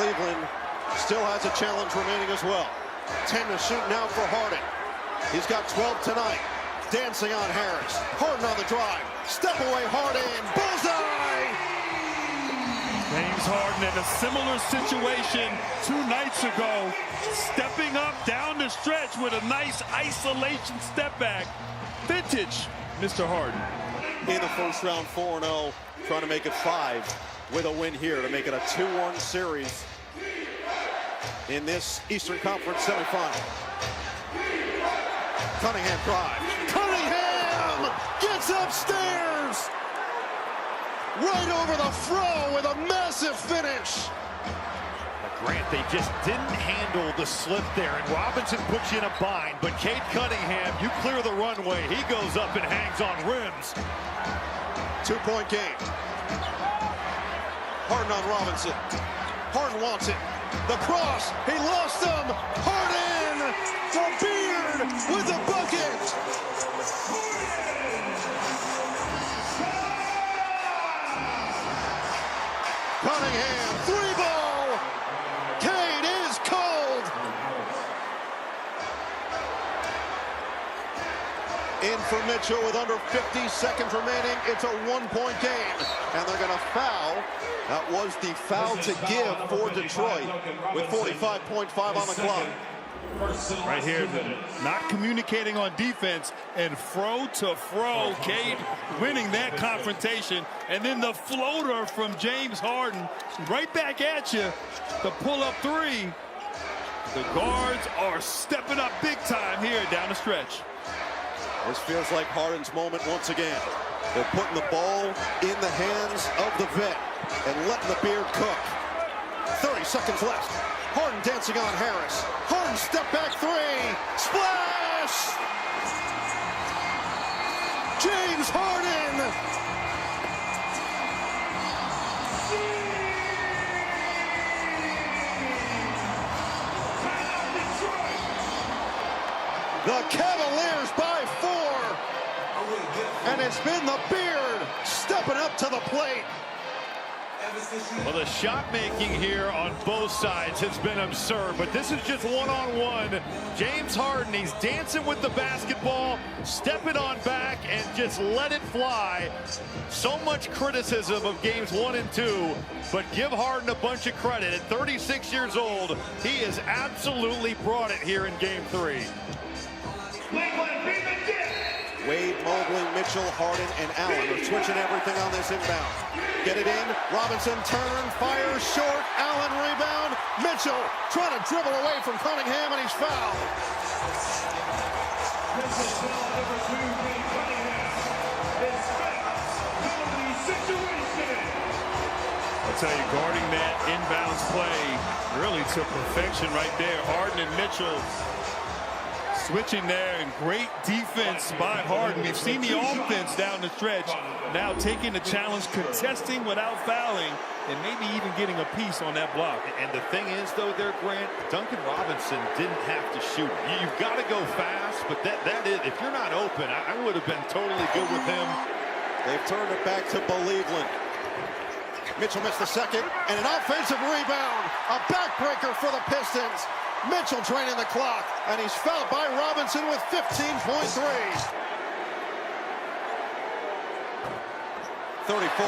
Cleveland still has a challenge remaining as well. 10 to shoot now for Harden. He's got 12 tonight. Dancing on Harris. Harden on the drive. Step away, Harden. Bullseye! James Harden in a similar situation 2 nights ago. Stepping up down the stretch with a nice isolation step back. Vintage Mr. Harden. In the first round, 4-0. Trying to make it 5 with a win here to make it a 2-1 series in this Eastern Conference semifinal. Cunningham drives. Cunningham gets upstairs. Right over the throw with a massive finish. Grant, they just didn't handle the slip there, and Robinson puts you in a bind. But Cade Cunningham, you clear the runway. He goes up and hangs on rims. 2-point game. Harden on Robinson. Harden wants it. The cross. He lost him. Harden. The beard with the bucket. Cunningham. 3-ball. Cade is cold. In for Mitchell with under 50 seconds remaining. It's a 1-point game. And they're going to foul. That was the foul to give for Detroit with 45.5 on the clock. Right here, not communicating on defense, and fro to fro, Cade winning that confrontation. And then the floater from James Harden right back at you. The pull-up 3. The guards are stepping up big time here down the stretch. This feels like Harden's moment once again. They're putting the ball in the hands of the vet and letting the beard cook. 30 seconds left. Harden dancing on Harris. Harden step back 3. Splash! James Harden! The Cavaliers by 4. And it's been the beard stepping up to the plate. Well, the shot making here on both sides has been absurd, but this is just one-on-one. James Harden, he's dancing with the basketball, stepping on back, and just let it fly. So much criticism of games 1 and 2, but give Harden a bunch of credit. At 36 years old, he has absolutely brought it here in game 3. Wade, Mobley, Mitchell, Harden, and Allen are switching everything on this inbound. Get it in. Robinson turn, fires short. Allen rebound. Mitchell trying to dribble away from Cunningham, and he's fouled. I'll tell you, guarding that inbounds play really to perfection right there. Harden and Mitchell switching there, and great defense by Harden. We've seen the offense down the stretch. Now taking the challenge, contesting without fouling, and maybe even getting a piece on that block. And the thing is, though, there, Grant, Duncan Robinson didn't have to shoot it. You've got to go fast, but that is, if you're not open, I would have been totally good with him. They've turned it back to Believeland. Mitchell missed the second, and an offensive rebound. A backbreaker for the Pistons. Mitchell draining the clock, and he's fouled by Robinson with 15.3. 34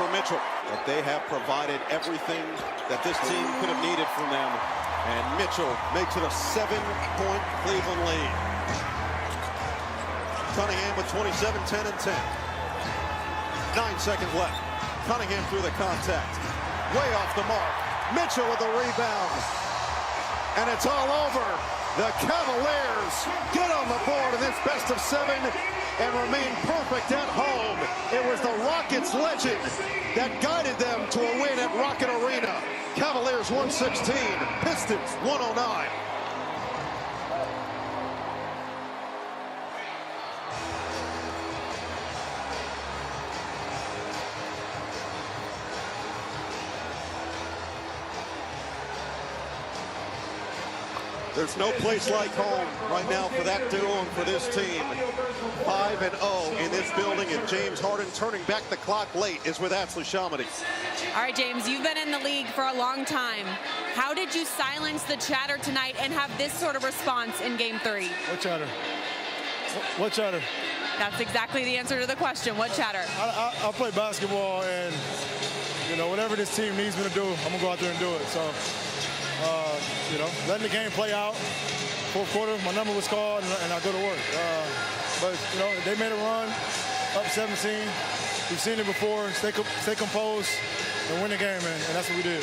for Mitchell. But they have provided everything that this team could have needed from them. And Mitchell makes it a 7-point Cleveland lead. Cunningham with 27, 10, and 10. 9 seconds left. Cunningham through the contact. Way off the mark. Mitchell with the rebound. And it's all over. The Cavaliers get on the board in this best of 7 and remain perfect at home. It was the Rockets legend that guided them to a win at Rocket Arena. Cavaliers 116, Pistons 109. There's no place like home right now for that duo and for this team. 5-0 in this building, and James Harden turning back the clock late is with Ashley Shamity. All right, James, you've been in the league for a long time. How did you silence the chatter tonight and have this sort of response in Game 3? What chatter? What chatter? That's exactly the answer to the question. What chatter? I play basketball, and you know, whatever this team needs me to do, I'm gonna go out there and do it. So, you know, letting the game play out. Fourth quarter, my number was called, and I go to work. But you know, they made a run, up 17. We've seen it before. Stay composed and win the game, and that's what we did.